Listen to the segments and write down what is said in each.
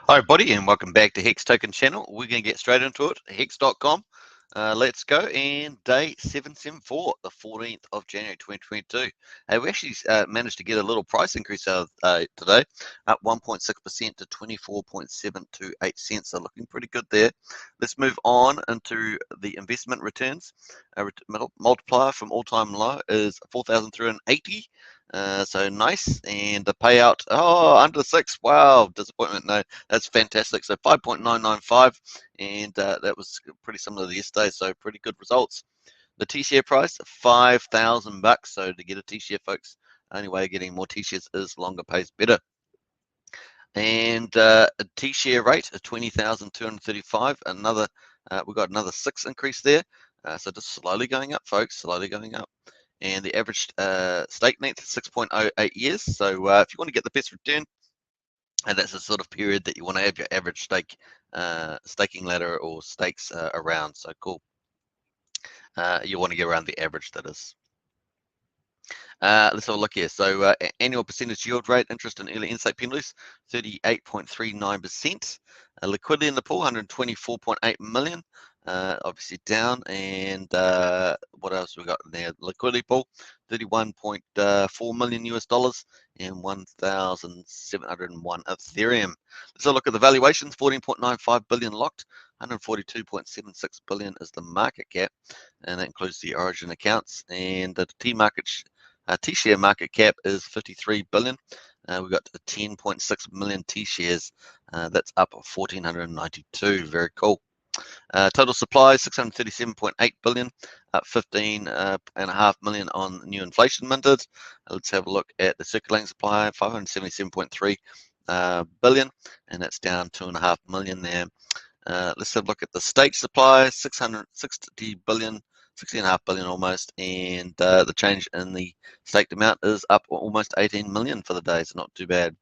Hi everybody and welcome back to Hex Token Channel. We're going to get straight into it. Hex.com. Let's go. And day 774, the 14th of January 2022. We actually managed to get a little price increase out of today, up 1.6% to 24.728 cents. So looking pretty good there. Let's move on into the investment returns. Multiplier from all-time low is 4,380. So nice. And the payout, under 6. Wow, disappointment. No, that's fantastic. So 5.995, and that was pretty similar to yesterday. So pretty good results. The T-share price, $5,000. So to get a T-share, folks, only way of getting more T-shares is longer pays better. And a T-share rate of 20,235. Another, we got another 6 increase there. So just slowly going up, folks. Slowly going up. And the average stake length is 6.08 years. So if you want to get the best return, and that's the sort of period that you want to have your average staking ladder or stakes around. So cool. You want to get around the average, that is. Let's have a look here. So annual percentage yield rate, interest and early insight penalties, 38.39%. Liquidity in the pool, 124.8 million. Obviously down. And what else we got in there? Liquidity pool, 31.4 million US dollars and 1,701 Ethereum. Let's have a look at the valuations. 14.95 billion locked. 142.76 billion is the market cap, and that includes the Origin accounts. And the T-share market cap is 53 billion. We've got 10.6 million T-shares. That's up 1,492. Very cool. Total supply 637.8 billion, up 15.5 million on new inflation minted. Let's have a look at the circulating supply, 577.3 billion, and that's down 2.5 million there. Let's have a look at the stake supply, 660 billion. 60.5 billion almost, and the change in the staked amount is up almost 18 million for the day, so not too bad.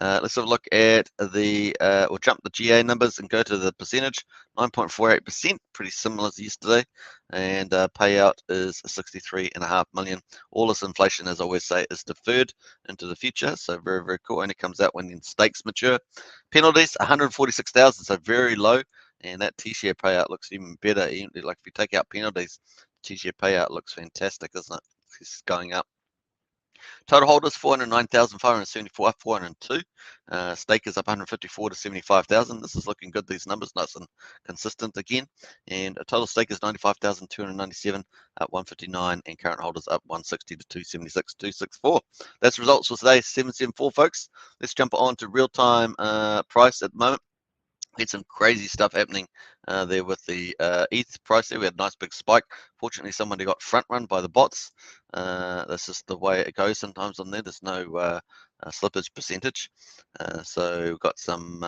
Let's have a look at we'll jump the GA numbers and go to the percentage, 9.48%, pretty similar to yesterday, and payout is 63.5 million. All this inflation, as I always say, is deferred into the future, so very, very cool. Only comes out when the stakes mature. Penalties, 146,000, so very low, and that T-share payout looks even better. Like if you take out penalties, T-share payout looks fantastic, isn't it? It's going up. Total holders 409,574, up 402. Stakers up 154 to 75,000. This is looking good. These numbers nice and consistent again. And total stakers 95,297, up 159, and current holders up 160 to 276, 264. That's results for today, 774, folks. Let's jump on to real-time price at the moment. Had some crazy stuff happening there with the ETH price there. We had a nice big spike. Fortunately, somebody got front run by the bots. That's just the way it goes sometimes on there. There's no slippage percentage. So we've got some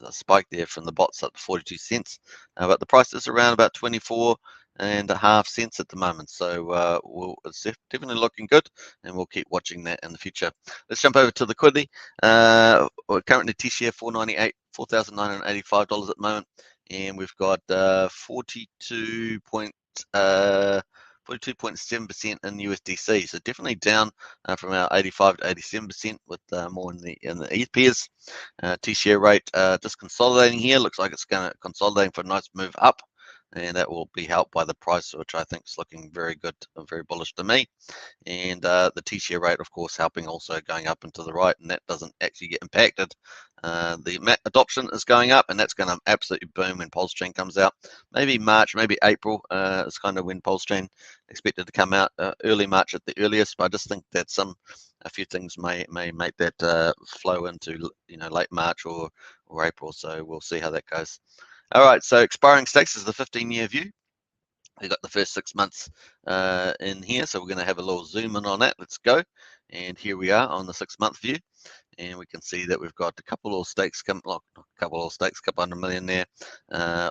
spike there from the bots up to 42 cents. But the price is around about 24.5 cents at the moment. So it's definitely looking good, and we'll keep watching that in the future. Let's jump over to liquidity. We're currently T-share 4,985 dollars at the moment, and we've got 42.7% in USDC. So definitely down from our 85 to 87%, with more in the ETH pairs. T-share rate just consolidating here. Looks like it's going to consolidating for a nice move up, and that will be helped by the price, which I think is looking very good, very bullish to me. And the T-share rate, of course, helping also going up and to the right, and that doesn't actually get impacted. The MAT adoption is going up, and that's going to absolutely boom when PulseChain comes out. Maybe March, maybe April is kind of when PulseChain expected to come out, early March at the earliest. But I just think that a few things may make that flow into late March or April. So we'll see how that goes. All right, so expiring stakes is the 15-year view. We've got the first 6 months in here, so we're going to have a little zoom in on that. Let's go. And here we are on the 6-month view, and we can see that we've got a couple of stakes, couple hundred million there,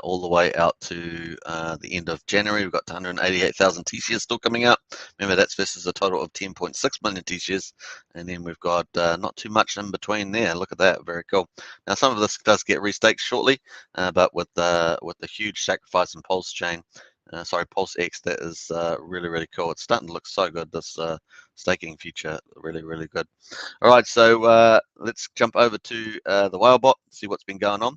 all the way out to the end of January. We've got 188,000 T-shares still coming out. Remember, that's versus a total of 10.6 million T-shares, and then we've got not too much in between there. Look at that, very cool. Now, some of this does get restaked shortly, but with the huge sacrifice in PulseChain, sorry, PulseX. That is really cool. It's starting to look so good. This staking future, really good. All right, so let's jump over to the Whalebot, see what's been going on.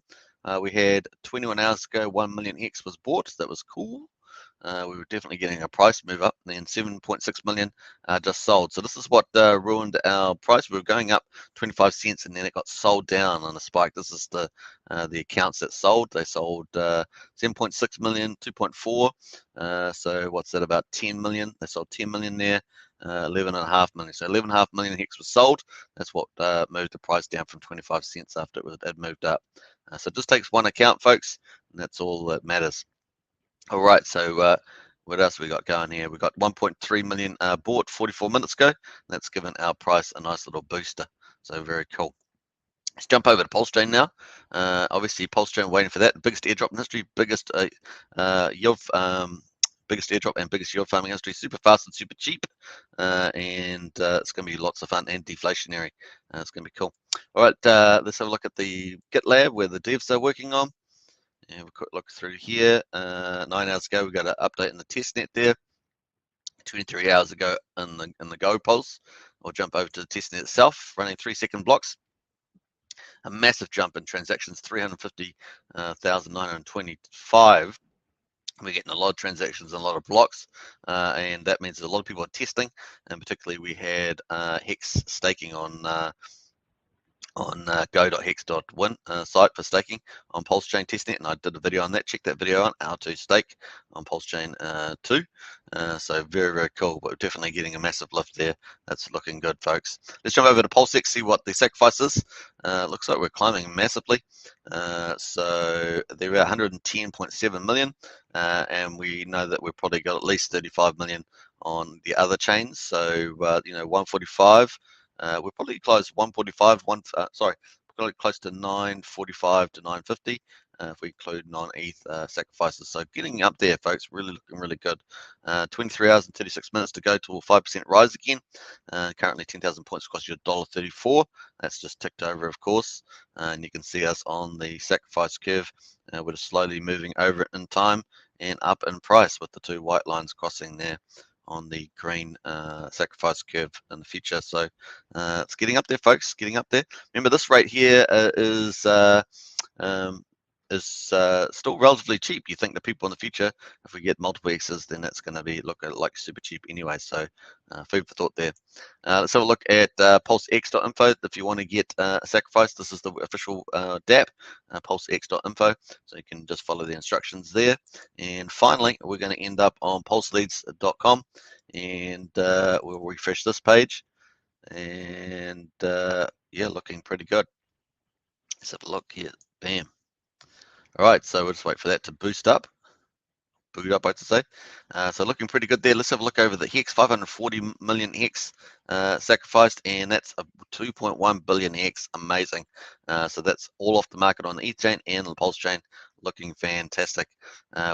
We had 21 hours ago, 1 million Hex was bought. That was cool. We were definitely getting a price move up. Then 7.6 million just sold. So this is what ruined our price. We were going up 25 cents, and then it got sold down on a spike. This is the accounts that sold. They sold 7.6 million, 2.4. So what's that? About 10 million. They sold 10 million there. 11.5 million. So 11.5 million Hex was sold. That's what moved the price down from 25 cents after it had moved up. So it just takes one account, folks, and that's all that matters. All right, so what else we got going here? We got 1.3 million bought 44 minutes ago. That's given our price a nice little booster. So very cool. Let's jump over to PulseChain now. Obviously, PulseChain waiting for that. Biggest airdrop in history, biggest yield, biggest airdrop and biggest yield farming history. Super fast and super cheap, and it's going to be lots of fun and deflationary. It's going to be cool. All right, let's have a look at the GitLab where the devs are working on. Have a quick look through here. 9 hours ago, we got an update in the testnet there. 23 hours ago in the Go Pulse. We'll jump over to the testnet itself, running 3-second blocks. A massive jump in transactions, 350,925. We're getting a lot of transactions and a lot of blocks, and that means a lot of people are testing. And particularly, we had Hex staking on go.hex.win site for staking on PulseChain testnet, and I did a video on that. Check that video on how to stake on PulseChain 2. So very cool. But we're definitely getting a massive lift there. That's looking good, folks. Let's jump over to PulseX, see what the sacrifice is. Looks like we're climbing massively. So they're at 110.7 million, and we know that we've probably got at least 35 million on the other chains. So 145. We're probably close 145, probably close to 945 to 950 if we include non-ETH sacrifices. So getting up there, folks, really looking really good. 23 hours and 36 minutes to go to a 5% rise again. Currently 10,000 points cost you $1.34. That's just ticked over, of course. And you can see us on the sacrifice curve. We're just slowly moving over in time and up in price with the two white lines crossing there on the green sacrifice curve in the future. So it's getting up there, folks, getting up there. Remember, this rate here is still relatively cheap. You think the people in the future, if we get multiple X's, then that's going to be look like super cheap anyway. So food for thought there. Let's have a look at PulseX.info. If you want to get a sacrifice, this is the official dApp, PulseX.info. So you can just follow the instructions there. And finally, we're going to end up on PulseLeads.com, and we'll refresh this page. And yeah, looking pretty good. Let's have a look here. Bam. All right, so we'll just wait for that to boot up, I have to say. So looking pretty good there. Let's have a look over the Hex. 540 million Hex sacrificed, and that's a 2.1 billion Hex. Amazing. So that's all off the market on the ETH chain and the Pulse chain. Looking fantastic.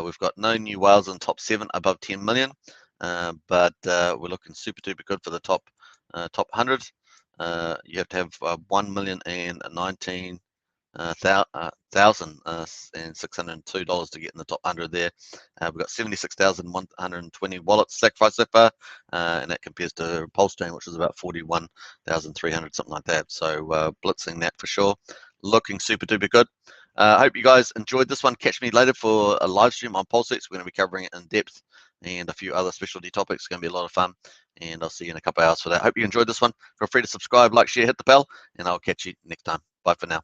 We've got no new whales in the top 7 above 10 million, but we're looking super duper good for the top 100. You have to have 1,019,602 to get in the top 100 there. We've got 76,120 wallets sacrificed so far, and that compares to PulseChain, which is about 41,300, something like that. So blitzing that for sure. Looking super duper good. I hope you guys enjoyed this one. Catch me later for a live stream on PulseX. We're going to be covering it in depth and a few other specialty topics. It's going to be a lot of fun, and I'll see you in a couple of hours for that. Hope you enjoyed this one. Feel free to subscribe, like, share, hit the bell, and I'll catch you next time. Bye for now.